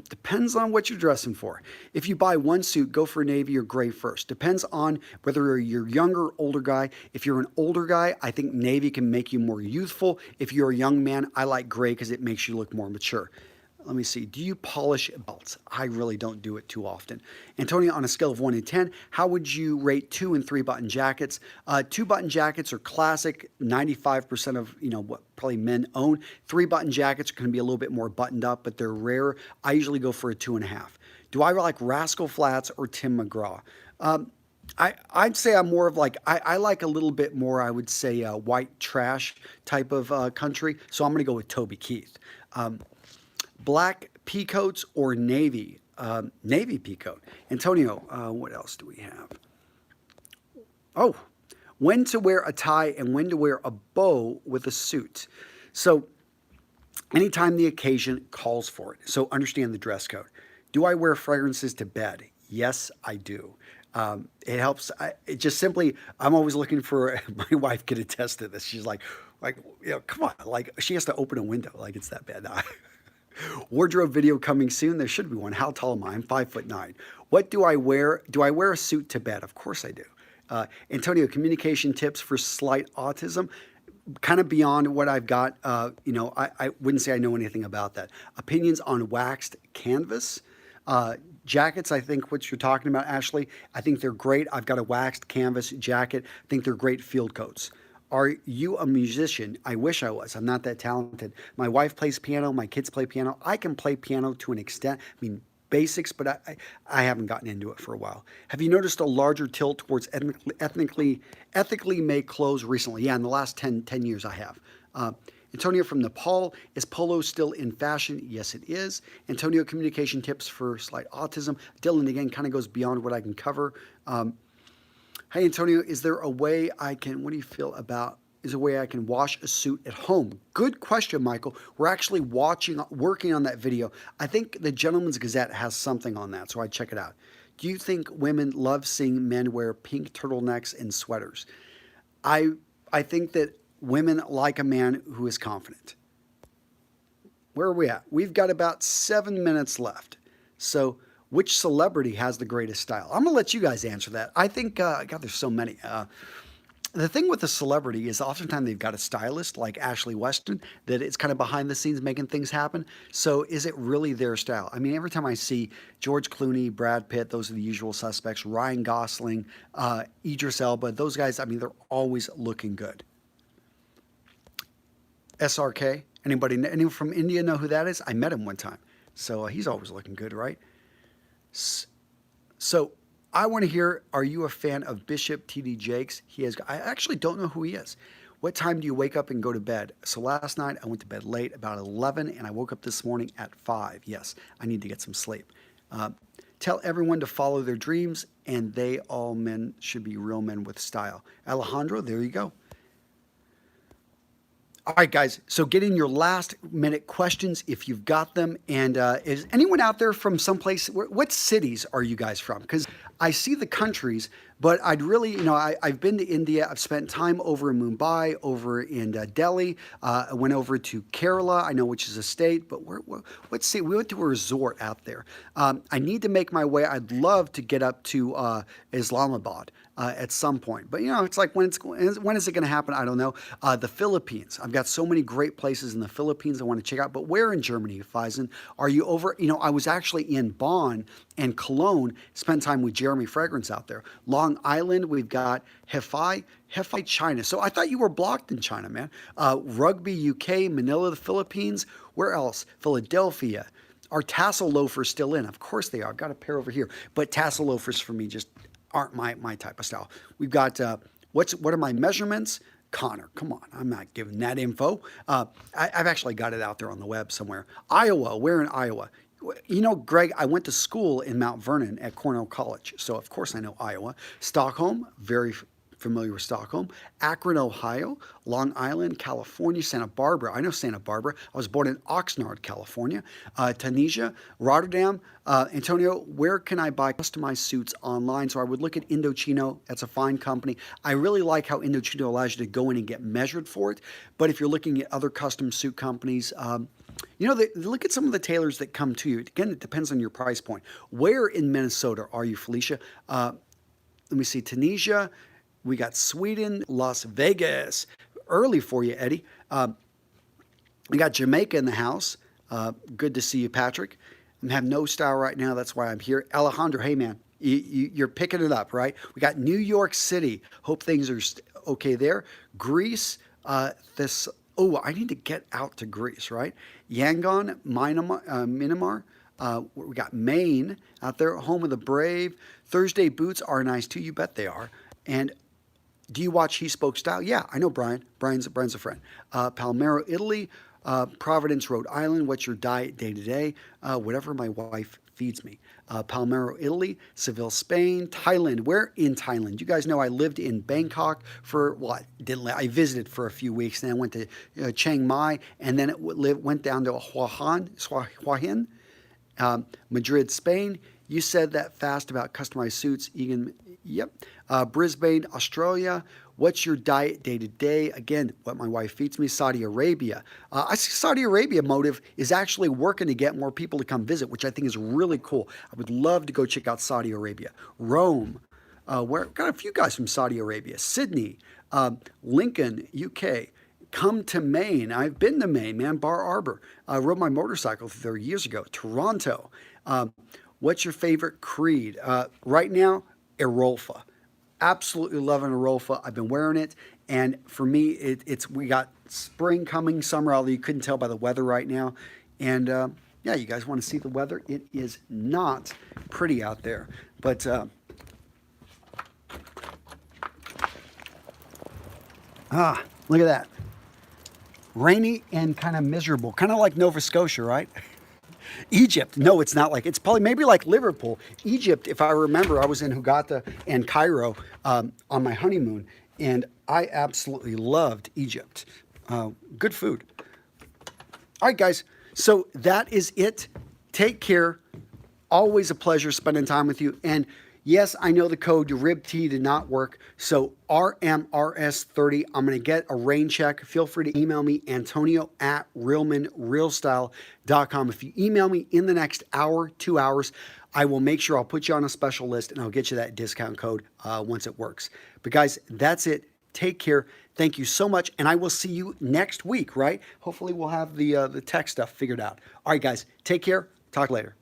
Depends on what you're dressing for. If you buy one suit, go for navy or gray first. Depends on whether you're a younger or older guy. If you're an older guy, I think navy can make you more youthful. If you're a young man, I like gray because it makes you look more mature. Let me see. Do you polish belts? I really don't do it too often. Antonio, on a scale of 1 to 10, how would you rate 2 and 3 button jackets? 2 button jackets are classic. 95% of what probably men own. 3 button jackets can be a little bit more buttoned up, but they're rare. I usually go for a 2.5. Do I like Rascal Flatts or Tim McGraw? I'd say I'm more of like, I like a little bit more, I would say, white trash type of country. So I'm going to go with Toby Keith. Black peacoats or navy? Navy peacoat. Antonio, what else do we have? Oh, when to wear a tie and when to wear a bow with a suit. So anytime the occasion calls for it. So understand the dress code. Do I wear fragrances to bed? Yes, I do. It helps. I'm always looking for, my wife can attest to this. She's like, come on. Like, she has to open a window. Like, it's that bad. Wardrobe video coming soon. There should be one. How tall am I? I'm 5'9". What do I wear? Do I wear a suit to bed? Of course I do. Antonio, communication tips for slight autism. Kind of beyond what I've got. I wouldn't say I know anything about that. Opinions on waxed canvas. Jackets, I think what you're talking about, Ashley, I think they're great. I've got a waxed canvas jacket. I think they're great field coats. Are you a musician? I wish I was. I'm not that talented. My wife plays piano. My kids play piano. I can play piano to an extent. I mean, basics, but I haven't gotten into it for a while. Have you noticed a larger tilt towards ethically made clothes recently? Yeah, in the last 10 years I have. Antonio from Nepal, is polo still in fashion? Yes, it is. Antonio, communication tips for slight autism. Dylan, again, kind of goes beyond what I can cover. Hey, Antonio, is there a way I can, what do you feel about, is there a way I can wash a suit at home? Good question, Michael. We're actually working on that video. I think the Gentleman's Gazette has something on that, so I'd check it out. Do you think women love seeing men wear pink turtlenecks and sweaters? I, I think that women like a man who is confident. Where are we at? We've got about 7 minutes left. So, which celebrity has the greatest style? I'm going to let you guys answer that. I think, God, there's so many. The thing with a celebrity is oftentimes they've got a stylist like Ashley Weston that it's kind of behind the scenes making things happen. So is it really their style? I mean, every time I see George Clooney, Brad Pitt, those are the usual suspects, Ryan Gosling, Idris Elba, those guys, I mean, they're always looking good. SRK, anyone from India know who that is? I met him one time. So he's always looking good, right? So I want to hear, are you a fan of Bishop T.D. Jakes? I actually don't know who he is. What time do you wake up and go to bed? So last night I went to bed late, about 11, and I woke up this morning at 5. Yes, I need to get some sleep. Tell everyone to follow their dreams, and all men should be real men with style. Alejandro, there you go. All right, guys. So get in your last minute questions if you've got them. And is anyone out there from someplace? What cities are you guys from? Because I see the countries, but I'd really, I've been to India. I've spent time over in Mumbai, over in Delhi. I went over to Kerala. I know which is a state, but what city? We went to a resort out there. I need to make my way. I'd love to get up to Islamabad. At some point. But it's like when is it going to happen? I don't know. The Philippines. I've got so many great places in the Philippines I want to check out. But where in Germany, Faison? Are you over? I was actually in Bonn and Cologne, spent time with Jeremy Fragrance out there. Long Island, we've got Hefei, China. So I thought you were blocked in China, man. Rugby, UK, Manila, the Philippines. Where else? Philadelphia. Are tassel loafers still in? Of course they are. I've got a pair over here. But tassel loafers for me just aren't my type of style. We've got, what are my measurements? Connor, come on, I'm not giving that info. I've actually got it out there on the web somewhere. Iowa, where in Iowa? Greg, I went to school in Mount Vernon at Cornell College, so of course I know Iowa. Stockholm, very familiar with Stockholm. Akron, Ohio. Long Island, California. Santa Barbara. I know Santa Barbara. I was born in Oxnard, California. Tunisia, Rotterdam. Antonio, where can I buy customized suits online? So I would look at Indochino. That's a fine company. I really like how Indochino allows you to go in and get measured for it. But if you're looking at other custom suit companies, look at some of the tailors that come to you. Again, it depends on your price point. Where in Minnesota are you, Felicia? Let me see. Tunisia. We got Sweden, Las Vegas. Early for you, Eddie. We got Jamaica in the house. Good to see you, Patrick. I have no style right now. That's why I'm here. Alejandro, hey, man, you're picking it up, right? We got New York City. Hope things are okay there. Greece. I need to get out to Greece, right? Yangon, Myanmar. We got Maine out there, home of the brave. Thursday boots are nice too. You bet they are. And do you watch He Spoke Style? Yeah, I know Brian. Brian's a friend. Palmero, Italy. Providence, Rhode Island. What's your diet day to day? Whatever my wife feeds me. Palmero, Italy. Seville, Spain. Thailand. Where in Thailand? You guys know I lived in Bangkok for I visited for a few weeks. Then I went to Chiang Mai, and then went down to Hua Hin. Madrid, Spain. You said that fast about customized suits. Egan, yep. Brisbane, Australia. What's your diet day to day? Again, what my wife feeds me. Saudi Arabia. I see Saudi Arabia motive is actually working to get more people to come visit, which I think is really cool. I would love to go check out Saudi Arabia. Rome. Got a few guys from Saudi Arabia. Sydney. Lincoln, UK. Come to Maine. I've been to Maine, man. Bar Arbor. I rode my motorcycle there years ago. Toronto. What's your favorite creed? Right now, Erolfa. Absolutely loving Erolfa. I've been wearing it, and for me, we got spring coming, summer. Although you couldn't tell by the weather right now, and yeah, you guys want to see the weather? It is not pretty out there, but look at that. Rainy and kind of miserable, kind of like Nova Scotia, right? Egypt, no, it's not like, it's probably maybe like Liverpool. Egypt, if I remember, I was in Hurghada and Cairo on my honeymoon, and I absolutely loved Egypt. Good food. All right, guys, so that is it. Take care. Always a pleasure spending time with you. And yes, I know the code, your rib T did not work. So RMRS30, I'm going to get a rain check. Feel free to email me, Antonio at realmanrealstyle.com. If you email me in the next hour, 2 hours, I will make sure I'll put you on a special list and I'll get you that discount code once it works. But guys, that's it. Take care. Thank you so much. And I will see you next week, right? Hopefully we'll have the tech stuff figured out. All right, guys, take care. Talk later.